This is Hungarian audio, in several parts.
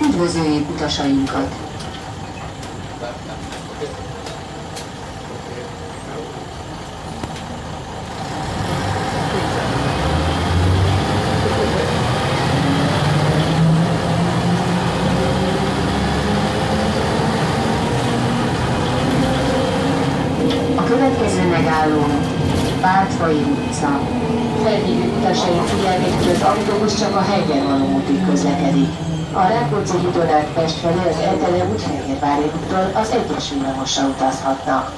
Üdvözöljük utasainkat! A következő megálló Bártfai utca. Felhívjuk utasaink figyelmét, hogy az autóbusz csak a Hengermalom útig közlekedik. A Rákóczi-hídon át Pest felé az Ertele út Fehérvári úttól az egyes villamosra utazhatnak.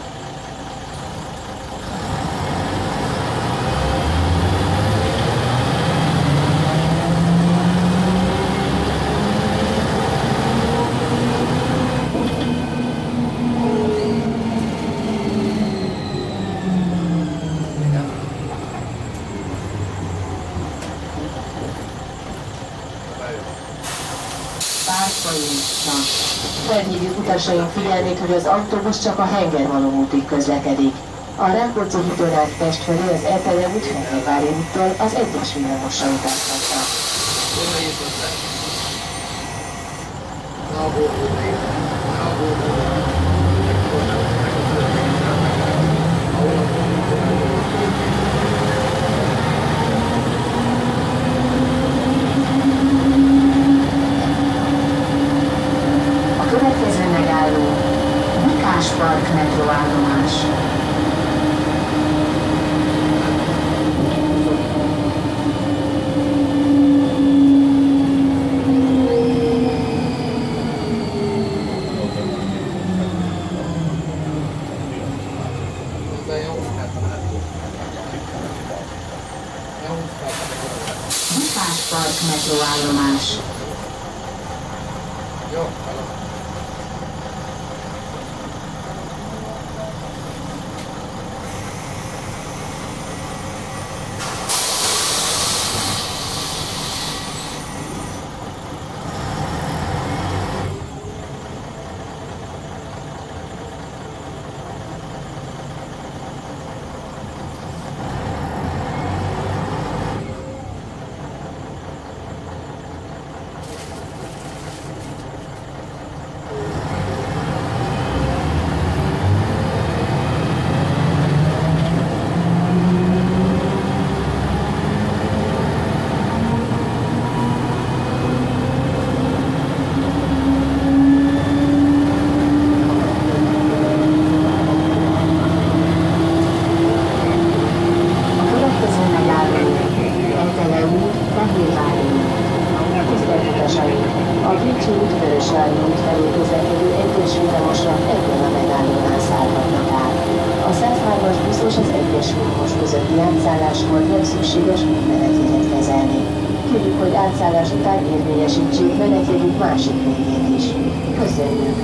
Felhívjuk utasaink figyelmét, hogy az autóbusz csak a Hengermalom útig közlekedik. A Rákóczi-hídon át Pest felé az Ertele út Fehérvári úttól az egyes villamosra utazhatnak. Park metróállomás. Bukás Park metróállomás. A Bécsi Útvörösvári út felé közlekedő egyes villamosra ebben a megállónál szállhatnak át. A 103-as buszos az egyes villamos közötti átszálláskor nem szükséges útmenetjegyet kezelni. Kérjük, hogy átszállás után érvényesítsék menetjegyük másik végét is. Köszönjük!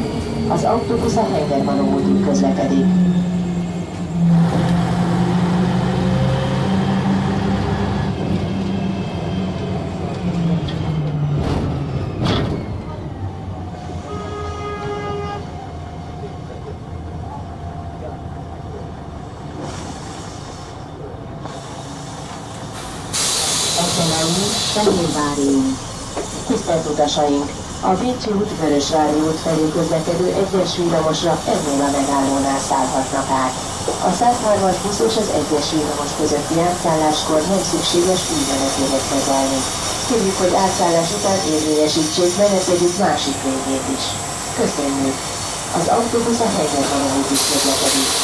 Az autóbusz a Hengermalom útig közlekedik. Ertele út, Fehérvári út. Tisztelt utasaink! A Bécsi Útvörösvári út felé közlekedő egyes villamosra ennél a megállónál szállhatnak át. A 103-as buszos az egyes villamos közötti átszálláskor nem szükséges útmenetjegyet kezelni. Kérjük, hogy átszállás után érvényesítsék menetjegyük másik végét is. Köszönjük! Az autóbusz a Hengermalom útig közlekedik.